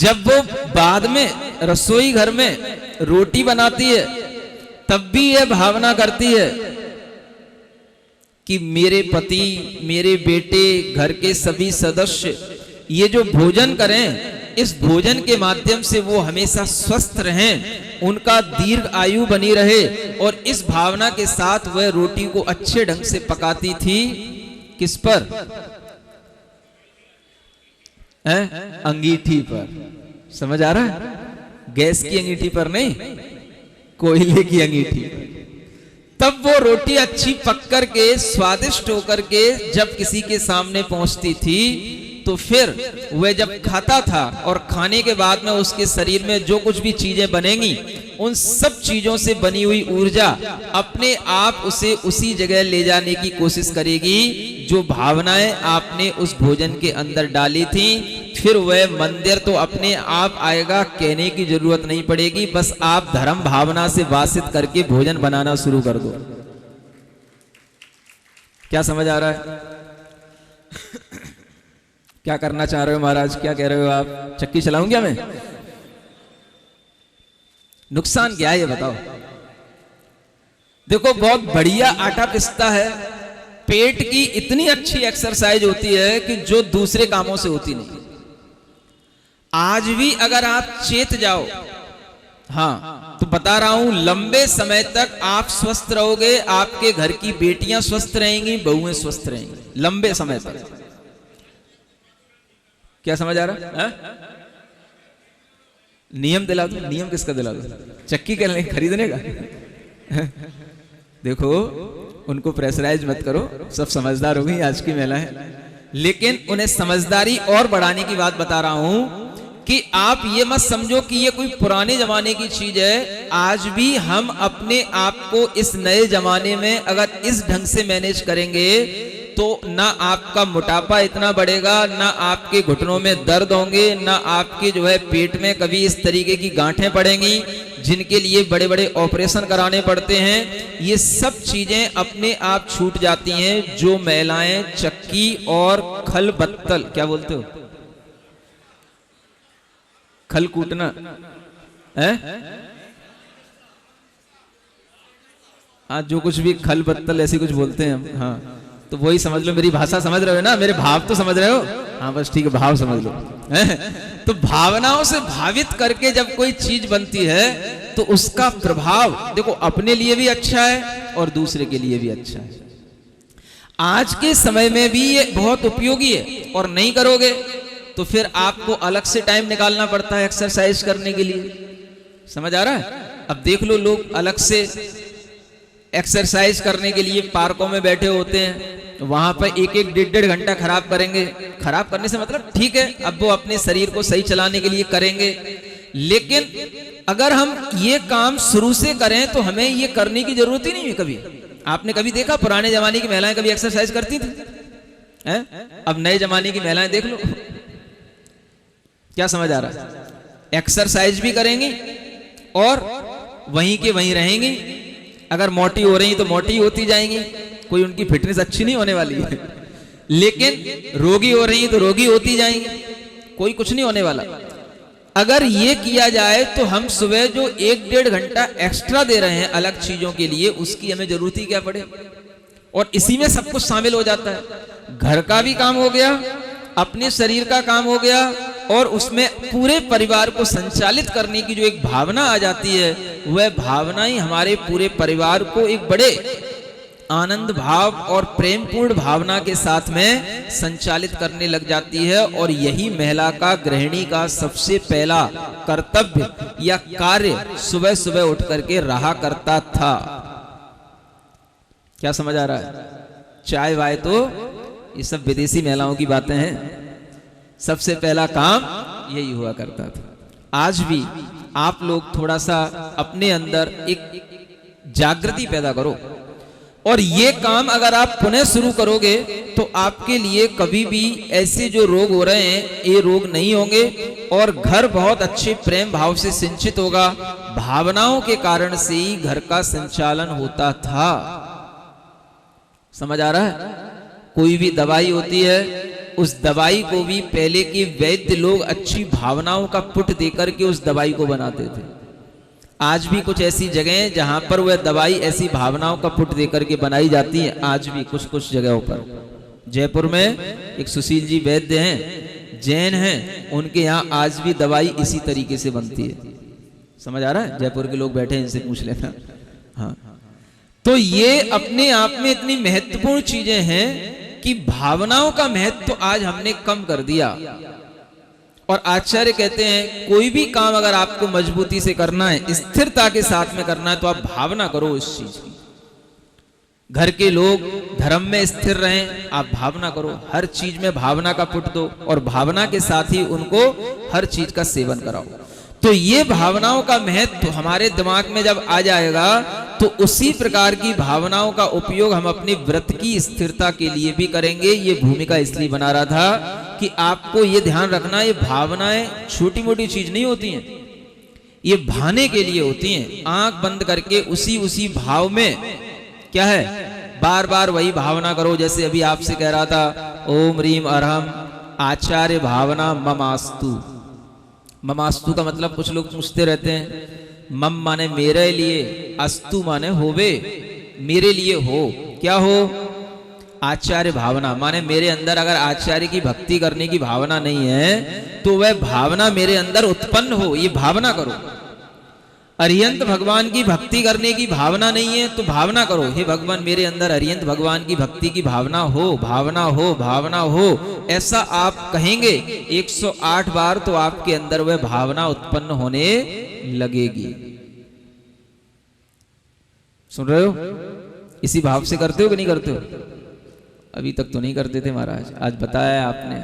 जब वो बाद में रसोई घर में रोटी बनाती है तब भी यह भावना करती है कि मेरे पति, मेरे बेटे, घर के सभी सदस्य ये जो भोजन करें, इस भोजन के माध्यम से वो हमेशा स्वस्थ रहें, उनका दीर्घ आयु बनी रहे। और इस भावना के साथ वह रोटी को अच्छे ढंग से पकाती थी। किस पर? अंगीठी पर। समझ आ रहा है? गैस की अंगीठी पर नहीं, कोयले की अंगीठी पर। तब वो रोटी अच्छी पक करके, स्वादिष्ट होकर के जब किसी के सामने पहुंचती थी तो फिर वह जब खाता था और खाने के बाद में उसके शरीर में जो कुछ भी चीजें बनेंगी, उन सब चीजों से बनी हुई ऊर्जा अपने आप उसे उसी जगह ले जाने की कोशिश करेगी जो भावनाएं आपने उस भोजन के अंदर डाली थी। फिर वह मंदिर तो अपने आप आएगा, कहने की जरूरत नहीं पड़ेगी। बस आप धर्म भावना से वासित करके भोजन बनाना शुरू कर दो। क्या समझ आ रहा है? क्या करना चाह रहे हो महाराज? क्या कह रहे हो आप? चक्की चलाऊं क्या मैं? नुकसान क्या है ये बताओ। देखो, बहुत बढ़िया आटा पिसता है, पेट की इतनी अच्छी एक्सरसाइज होती है कि जो दूसरे कामों से होती नहीं। आज भी अगर आप चेत जाओ, हाँ, तो बता रहा हूं, लंबे समय तक आप स्वस्थ रहोगे, आपके घर की बेटियां स्वस्थ रहेंगी, बहुएं स्वस्थ रहेंगी लंबे समय तक। क्या समझ आ रहा है? नियम दिला दो। नियम किसका दिला दो? चक्की खरीदने का? देखो, उनको प्रेशराइज मत करो, सब समझदार हो गई आज की महिलाएं। लेकिन उन्हें समझदारी और बढ़ाने की बात बता रहा हूं कि आप ये मत समझो कि ये कोई पुराने जमाने की चीज है। आज भी हम अपने आप को इस नए जमाने में अगर इस ढंग से मैनेज करेंगे तो ना आपका मोटापा इतना बढ़ेगा, ना आपके घुटनों में दर्द होंगे, ना आपके जो है पेट में कभी इस तरीके की गांठें पड़ेंगी जिनके लिए बड़े बड़े ऑपरेशन कराने पड़ते हैं। ये सब चीजें अपने आप छूट जाती हैं जो महिलाएं चक्की और खल बत्तल, क्या बोलते हो, खल कूटना है, हाँ, जो कुछ भी खल बत्तल ऐसी कुछ बोलते हैं हम, हाँ, तो वही समझ लो। मेरी भाषा समझ रहे हो ना? मेरे भाव तो समझ रहे हो? हाँ, बस ठीक है, भाव समझ लो। तो भावनाओं से भावित करके जब कोई चीज बनती है तो उसका प्रभाव देखो अपने लिए भी अच्छा है और दूसरे के लिए भी अच्छा है। आज के समय में भी ये बहुत उपयोगी है। और नहीं करोगे तो फिर आपको अलग से टाइम निकालना पड़ता है एक्सरसाइज करने के लिए। समझ आ रहा है? अब देख लो, लोग अलग से एक्सरसाइज करने के लिए पार्कों में बैठे होते हैं, वहां पर एक एक डेढ़ घंटा खराब करेंगे। खराब करने से मतलब ठीक है, अब वो अपने शरीर को सही चलाने के लिए करेंगे। लेकिन अगर हम ये काम शुरू से करें तो हमें ये करने की जरूरत ही नहीं है कभी। आपने कभी देखा पुराने जमाने की महिलाएं कभी एक्सरसाइज करती थी? अब नए जमाने की महिलाएं देख लो। क्या समझ आ रहा है? एक्सरसाइज भी करेंगी और वहीं के वहीं रहेंगी। अगर मोटी हो रही तो मोटी होती जाएंगी, कोई उनकी फिटनेस अच्छी नहीं होने वाली है। लेकिन रोगी हो रही तो रोगी होती जाएंगी, कोई कुछ नहीं होने वाला। अगर ये किया जाए तो हम सुबह जो एक डेढ़ घंटा एक्स्ट्रा दे रहे हैं अलग चीजों के लिए, उसकी हमें जरूरत ही क्या पड़े। और इसी में सब कुछ शामिल हो जाता है। घर का भी काम हो गया, अपने शरीर का काम हो गया, और उसमें पूरे परिवार को संचालित करने की जो एक भावना आ जाती है, वह भावना ही हमारे पूरे परिवार को एक बड़े आनंद भाव और प्रेमपूर्ण भावना के साथ में संचालित करने लग जाती है। और यही महिला का, गृहिणी का सबसे पहला कर्तव्य या कार्य सुबह सुबह उठ करके रहा करता था। क्या समझ आ रहा है? चाय वाय तो ये सब विदेशी महिलाओं की बातें हैं। सबसे पहला काम यही हुआ करता था। आज भी आप लोग थोड़ा सा अपने अंदर एक जागृति पैदा करो, और ये काम अगर आप पुनः शुरू करोगे तो आपके लिए कभी भी ऐसे जो रोग हो रहे हैं ये रोग नहीं होंगे, और घर बहुत अच्छे प्रेम भाव से सिंचित होगा। भावनाओं के कारण से ही घर का संचालन होता था। समझ आ रहा है? कोई भी दवाई होती है उस दवाई को भी पहले के वैद्य लोग अच्छी भावनाओं का पुट देकर के उस दवाई को बनाते थे। आज भी कुछ ऐसी जगह हैं जहां पर वह दवाई ऐसी भावनाओं का पुट देकर के बनाई जाती है। आज भी कुछ कुछ जगहों पर, जयपुर में एक सुशील जी वैद्य हैं, जैन हैं, उनके यहाँ आज भी दवाई इसी तरीके से बनती है। समझ आ रहा है? जयपुर के लोग बैठे हैं, इनसे पूछ लेना। हाँ, तो ये अपने आप में इतनी महत्वपूर्ण चीजें हैं कि भावनाओं का महत्व तो आज हमने कम कर दिया। और आचार्य कहते हैं कोई भी काम अगर आपको मजबूती से करना है, स्थिरता के साथ में करना है, तो आप भावना करो इस चीज की। घर के लोग धर्म में स्थिर रहें, आप भावना करो, हर चीज में भावना का पुट दो और भावना के साथ ही उनको हर चीज का सेवन कराओ। तो ये भावनाओं का महत्व हमारे दिमाग में जब आ जाएगा तो उसी प्रकार की भावनाओं का उपयोग हम अपनी व्रत की स्थिरता के लिए भी करेंगे। ये भूमिका इसलिए बना रहा था कि आपको ये ध्यान रखना, ये भावनाएं छोटी मोटी चीज नहीं होती हैं, ये भाने के लिए होती हैं। आंख बंद करके उसी भाव में क्या है, बार बार वही भावना करो। जैसे अभी आपसे कह रहा था, ओम रीम अरहम आचार्य भावना ममास्तु। ममास्तु का मतलब कुछ लोग पूछते रहते हैं, मम माने मेरे लिए, अस्तु माने होवे, मेरे लिए हो। क्या हो? आचार्य भावना माने मेरे अंदर अगर आचार्य की भक्ति करने की भावना नहीं है तो वह भावना मेरे अंदर उत्पन्न हो, ये भावना करो। अरिहंत भगवान की भक्ति करने की भावना नहीं है तो भावना करो, हे भगवान मेरे अंदर अरिहंत भगवान की भक्ति की भावना हो, भावना हो, भावना हो। ऐसा आप कहेंगे 108 बार तो आपके अंदर वह भावना उत्पन्न होने लगेगी। सुन रहे हो? इसी भाव से करते हो कि नहीं करते हो? अभी तक तो नहीं करते थे महाराज, आज बताया आपने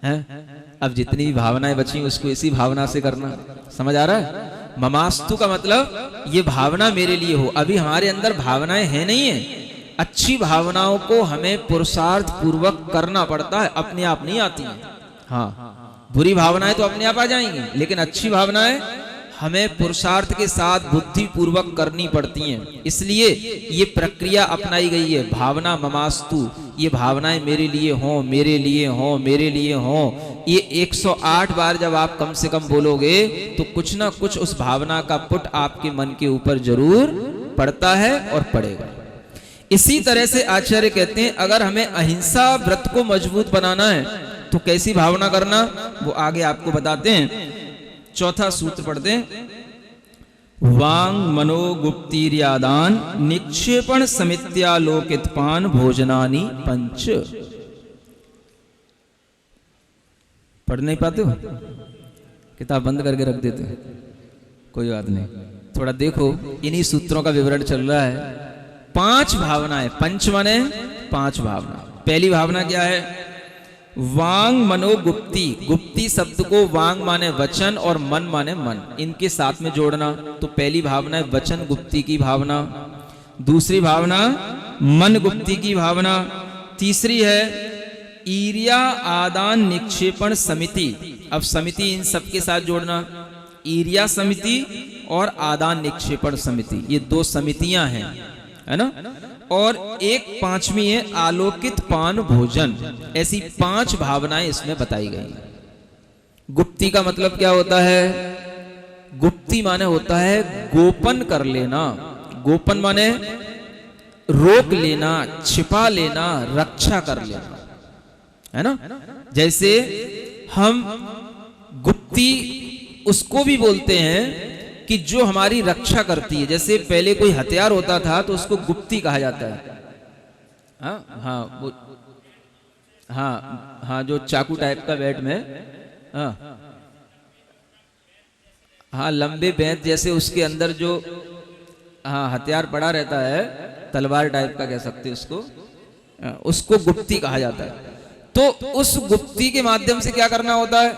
हैं। अब जितनी भी भावनाएं बची उसको इसी भावना से करना। समझ आ रहा है? ममास्तु का मतलब ये भावना मेरे लिए हो। अभी हमारे अंदर भावनाएं हैं नहीं है, अच्छी भावनाओं को हमें पुरुषार्थ पूर्वक करना पड़ता है, अपने आप नहीं आती हैं। हाँ, बुरी भावनाएं तो अपने आप आ जाएंगी, लेकिन अच्छी भावनाएं हमें पुरुषार्थ के साथ बुद्धि पूर्वक करनी पड़ती हैं। इसलिए ये प्रक्रिया अपनाई गई है, भावना ममास्तु। ये भावनाएं मेरे लिए हों, मेरे लिए हों, मेरे लिए हों। ये 108 बार जब आप कम से कम बोलोगे तो कुछ ना कुछ उस भावना का पुट आपके मन के ऊपर जरूर पड़ता है और पड़ेगा। इसी तरह से आचार्य कहते हैं अगर हमें अहिंसा व्रत को मजबूत बनाना है तो कैसी भावना करना, वो आगे आपको बताते हैं। चौथा सूत्र पढ़ते हैं, वांग मनोगुप्तिर्यादान निक्षेपण समित्यालोकितपान भोजनानि पंच। पढ़ नहीं पाते हो? किताब बंद करके रख देते हो? कोई बात नहीं, थोड़ा देखो, इन्हीं सूत्रों का विवरण चल रहा है। 5 भावनाएं, पंच माने 5 भावना। पहली भावना क्या है? वांग मनोगुप्ति। गुप्ति शब्द को वांग माने वचन और मन माने मन, इनके साथ में जोड़ना। तो पहली भावना है वचन गुप्ति की भावना, दूसरी भावना मन गुप्ति की भावना, तीसरी है ईर्या आदान निक्षेपण समिति। अब समिति इन सबके साथ जोड़ना, ईर्या समिति और आदान निक्षेपण समिति, ये 2 समितियां हैं, है ना। और एक 5वीं है आलोकित पान भोजन। ऐसी 5 भावनाएं इसमें बताई गई। गुप्ति का मतलब क्या होता है? गुप्ति माने होता है गोपन कर लेना। गोपन माने रोक लेना, छिपा लेना, रक्षा कर लेना, है ना। जैसे हम गुप्ति उसको भी बोलते हैं कि जो हमारी रक्षा करती है। जैसे पहले कोई हथियार होता था तो उसको गुप्ती कहा जाता है। हाँ, जो चाकू टाइप का बैट में, हाँ लंबे बेंत जैसे उसके अंदर जो हथियार पड़ा रहता है, तलवार टाइप का कह सकते उसको गुप्ती कहा जाता है। तो उस गुप्ती के माध्यम से क्या करना होता है?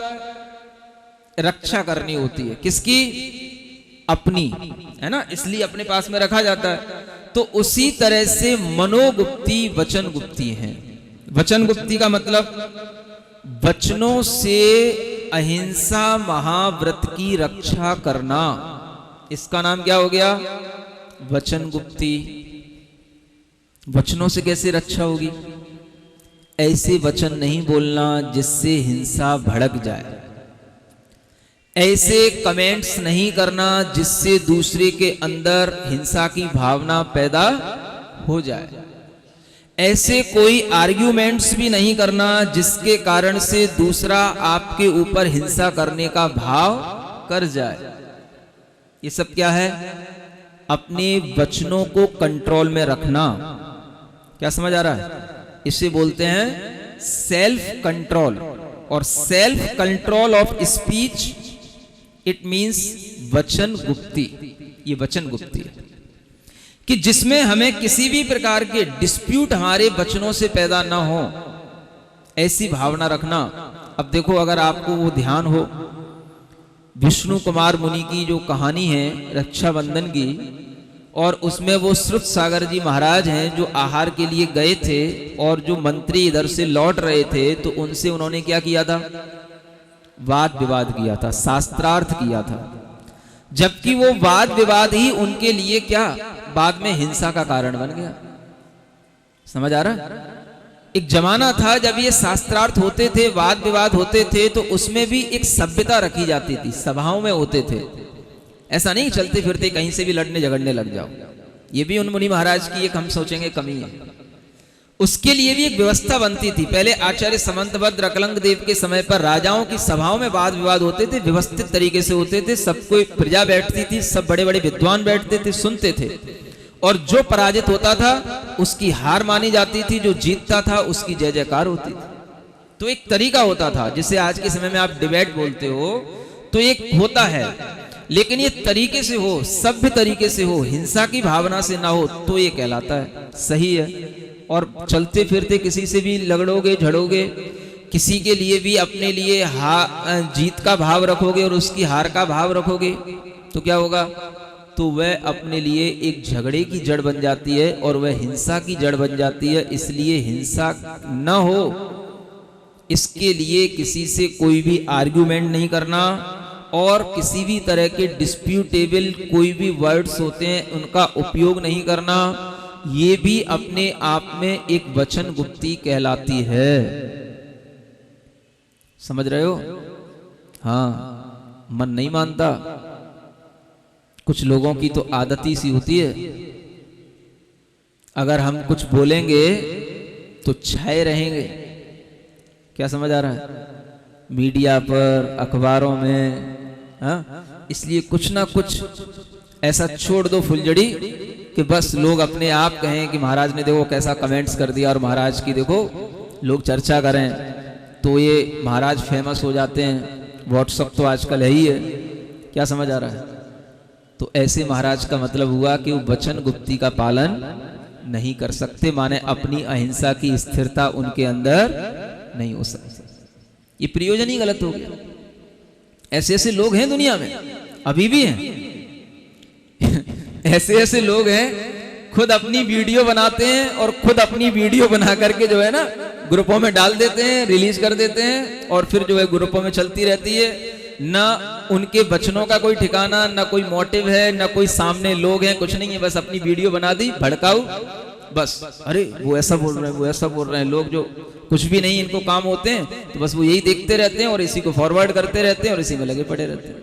रक्षा करनी होती है। किसकी? अपनी, है ना, इसलिए अपने पास में रखा जाता है। तो उसी तरह से मनोगुप्ति वचन गुप्ति है। वचन गुप्ति का मतलब वचनों से अहिंसा महाव्रत की रक्षा करना, इसका नाम क्या हो गया? वचन गुप्ति। वचनों से कैसे रक्षा होगी? ऐसे वचन नहीं बोलना जिससे हिंसा भड़क जाए, ऐसे कमेंट्स नहीं करना जिससे दूसरे के अंदर हिंसा की भावना पैदा हो जाए, ऐसे कोई आर्ग्यूमेंट्स भी नहीं करना जिसके कारण से दूसरा आपके ऊपर हिंसा करने का भाव कर जाए। ये सब क्या है? अपने वचनों को कंट्रोल में रखना। क्या समझ आ रहा है? इसे बोलते हैं सेल्फ कंट्रोल। और self control of speech it means वचन गुप्ती। ये वचन गुप्ती है कि जिसमें हमें किसी भी प्रकार के डिस्प्यूट हमारे वचनों से पैदा ना हो, ऐसी भावना रखना। अब देखो, अगर आपको वो ध्यान हो, विष्णु कुमार मुनि की जो कहानी है रक्षाबंधन की, और उसमें वो श्रुत सागर जी महाराज हैं जो आहार के लिए गए थे और जो मंत्री इधर से लौट रहे थे, तो उनसे उन्होंने क्या किया था? वाद विवाद किया था, शास्त्रार्थ किया था। जबकि वो वाद विवाद ही उनके लिए क्या बाद में हिंसा का कारण बन गया। समझ आ रहा? एक जमाना था जब ये शास्त्रार्थ होते थे, वाद विवाद होते थे, तो उसमें भी एक सभ्यता रखी जाती थी, सभाओं में होते थे। ऐसा नहीं चलते फिरते कहीं से भी लड़ने झगड़ने लग जाओ। ये भी उन मुनि महाराज की एक हम सोचेंगे कमी है। उसके लिए भी एक व्यवस्था बनती थी। पहले आचार्य समंतभद्र अकलंग देव के समय पर राजाओं की सभाओं में वाद विवाद होते थे, व्यवस्थित तरीके से होते थे। सबको प्रजा बैठती थी, सब बड़े बड़े विद्वान बैठते थे, सुनते थे। और जो पराजित होता था उसकी हार मानी जाती थी, जो जीतता था उसकी जय जयकार होती थी। तो एक तरीका होता था, जिसे आज के समय में आप डिबेट बोलते हो, तो एक होता है। लेकिन ये तरीके से हो, सभ्य तरीके से हो, हिंसा की भावना से ना हो, तो ये कहलाता है सही है। और चलते फिरते किसी से भी लड़ोगे झड़ोगे, किसी के लिए भी अपने लिए जीत का भाव रखोगे और उसकी हार का भाव रखोगे, तो क्या होगा? तो वह अपने लिए एक झगड़े की जड़ बन जाती है और वह हिंसा की जड़ बन जाती है। इसलिए हिंसा न हो, इसके लिए किसी से कोई भी आर्ग्यूमेंट नहीं करना, और किसी भी तरह के डिस्प्यूटेबल कोई भी वर्ड्स होते हैं उनका उपयोग नहीं करना। ये भी अपने आप में एक वचन गुप्ती कहलाती है। समझ रहे हो? हाँ, मन नहीं मानता। कुछ लोगों की तो आदत ही सी होती है, अगर हम कुछ बोलेंगे तो छाए रहेंगे। क्या समझ आ रहा है? मीडिया पर, अखबारों में, हाँ? इसलिए कुछ ना कुछ ऐसा छोड़ दो फुलझड़ी कि बस लोग अपने आप कहें कि महाराज ने देखो कैसा कमेंट्स कर दिया, और महाराज की देखो लोग चर्चा करें, तो ये महाराज फेमस हो जाते हैं। व्हाट्सएप तो आजकल है ही है। क्या समझ आ रहा है? तो ऐसे महाराज का मतलब हुआ कि वो वचन गुप्ती का पालन नहीं कर सकते, माने अपनी अहिंसा की स्थिरता उनके अंदर नहीं हो सकती। ये प्रयोजन ही गलत हो गया। ऐसे ऐसे लोग हैं दुनिया में, अभी भी हैं। ऐसे ऐसे लोग हैं, खुद अपनी वीडियो बनाते हैं और खुद अपनी वीडियो बना करके जो है ना ग्रुपों में डाल देते हैं, रिलीज कर देते हैं, और फिर जो है ग्रुपों में चलती रहती है। ना उनके वचनों का कोई ठिकाना, ना कोई मोटिव है, ना कोई सामने लोग हैं, कुछ नहीं है। बस अपनी वीडियो बना दी, भड़काऊ, बस अरे वो ऐसा बोल रहे हैं, वो ऐसा बोल रहे हैं। लोग जो कुछ भी नहीं इनको काम होते हैं, तो बस वो यही देखते रहते हैं और इसी को फॉरवर्ड करते रहते हैं और इसी में लगे पड़े रहते हैं।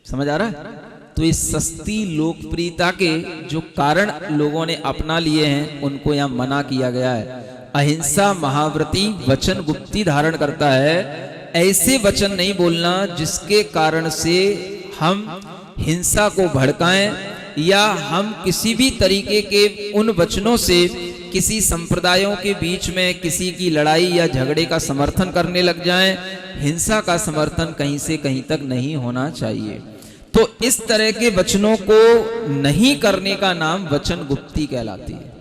समझ आ रहा है? तो इस सस्ती लोकप्रियता के जो कारण लोगों ने अपना लिए हैं, उनको यहाँ मना किया गया है। अहिंसा महाव्रती वचन गुप्ती धारण करता है। ऐसे वचन नहीं बोलना जिसके कारण से हम हिंसा को भड़काएं, या हम किसी भी तरीके के उन वचनों से किसी संप्रदायों के बीच में किसी की लड़ाई या झगड़े का समर्थन करने लग जाएं। हिंसा का समर्थन कहीं से कहीं तक नहीं होना चाहिए। तो इस तरह के वचनों को नहीं करने का नाम वचन गुप्ती कहलाती है।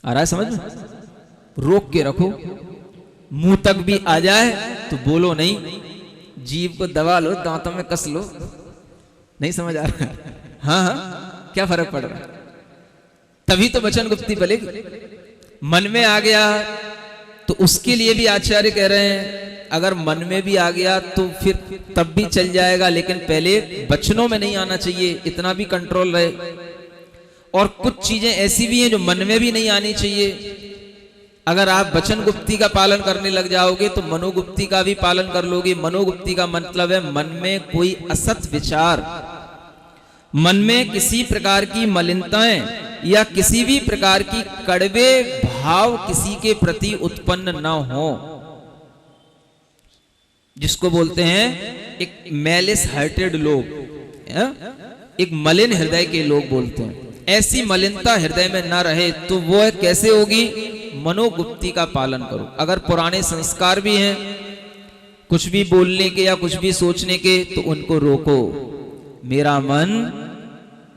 आ रहा है समझ में? रोक के रखो, मुंह तक भी आ जाए तो बोलो नहीं, जीभ को दबा लो, दांतों में कस लो। नहीं समझ आ रहा? हाँ हाँ, क्या फर्क पड़ रहा है? तभी तो वचन गुप्ती बलेगी। मन में आ गया तो उसके लिए भी आचार्य कह रहे हैं, अगर मन में भी आ गया तो फिर तब भी चल जाएगा, लेकिन पहले वचनों में नहीं आना चाहिए, इतना भी कंट्रोल रहे। और कुछ चीजें ऐसी भी हैं जो मन में भी नहीं आनी चाहिए, अगर आप वचन गुप्ती का पालन करने लग जाओगे तो मनोगुप्ती का भी पालन कर लोगे। मनोगुप्ती का मतलब है मन में कोई असत विचार, मन में किसी प्रकार की मलिनताएं या किसी भी प्रकार की कड़वे भाव किसी के प्रति उत्पन्न न हो, जिसको बोलते हैं एक मेलिस हार्टेड लोग, एक मलिन हृदय के लोग बोलते हैं। ऐसी मलिनता हृदय में ना रहे तो वो कैसे होगी? मनोगुप्ती का पालन करो। अगर पुराने संस्कार भी हैं कुछ भी बोलने के या कुछ भी सोचने के, तो उनको रोको। मेरा मन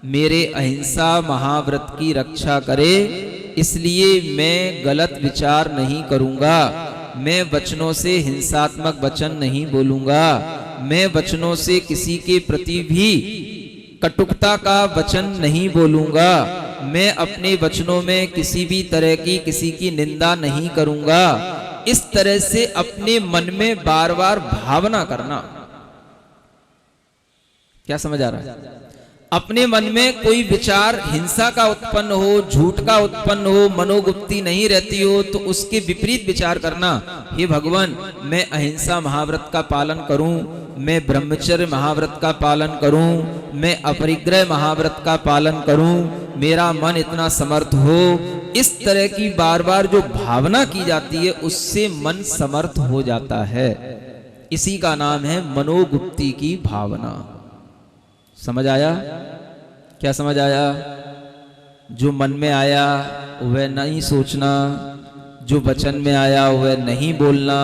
मेरे अहिंसा महाव्रत की रक्षा करे, इसलिए मैं गलत विचार नहीं करूंगा, मैं वचनों से हिंसात्मक वचन नहीं बोलूंगा, मैं वचनों से किसी के प्रति भी कटुकता का वचन नहीं बोलूंगा, मैं अपने वचनों में किसी भी तरह की किसी की निंदा नहीं करूंगा। इस तरह से अपने मन में बार बार भावना करना। क्या समझ आ रहा है? अपने मन में कोई विचार हिंसा का उत्पन्न हो, झूठ का उत्पन्न हो, मनोगुप्ती नहीं रहती हो, तो उसके विपरीत विचार करना। हे भगवान, मैं अहिंसा महाव्रत का पालन करूं, मैं ब्रह्मचर्य महाव्रत का पालन करूं, मैं अपरिग्रह महाव्रत का पालन करूं, मेरा मन इतना समर्थ हो। इस तरह की बार बार जो भावना की जाती है उससे मन समर्थ हो जाता है। इसी का नाम है मनोगुप्ती की भावना। समझ आया? क्या समझ आया? जो मन में आया वह नहीं सोचना, जो वचन में आया वह नहीं बोलना।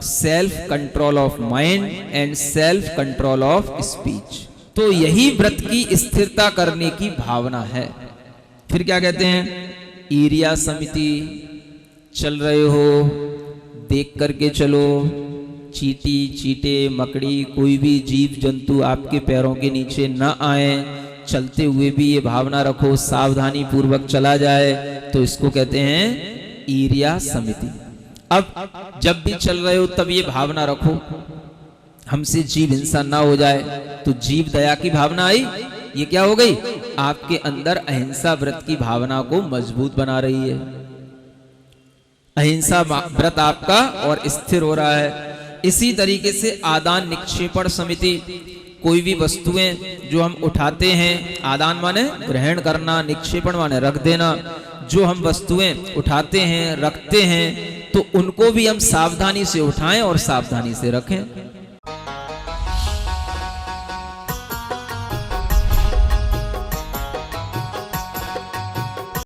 Self control of mind and self control of speech. तो यही व्रत की स्थिरता करने की भावना है। फिर क्या कहते हैं? ईर्या समिति। चल रहे हो, देख करके चलो, चींटी, चींटे, मकड़ी, कोई भी जीव जंतु आपके पैरों के नीचे न आए। चलते हुए भी ये भावना रखो, सावधानी पूर्वक चला जाए, तो इसको कहते हैं ईर्या समिति। अब जब भी चल रहे हो तब ये भावना रखो, हमसे जीव हिंसा ना हो जाए। तो जीव दया की भावना आई, ये क्या हो गई? आपके अंदर अहिंसा व्रत की भावना को मजबूत बना रही है। अहिंसा व्रत आपका और स्थिर हो रहा है। इसी तरीके से आदान निक्षेपण समिति। कोई भी वस्तुएं जो हम उठाते हैं, आदान माने ग्रहण करना, निक्षेपण माने रख देना। जो हम वस्तुएं उठाते हैं, रखते हैं, तो उनको भी हम सावधानी से उठाएं और सावधानी से रखें।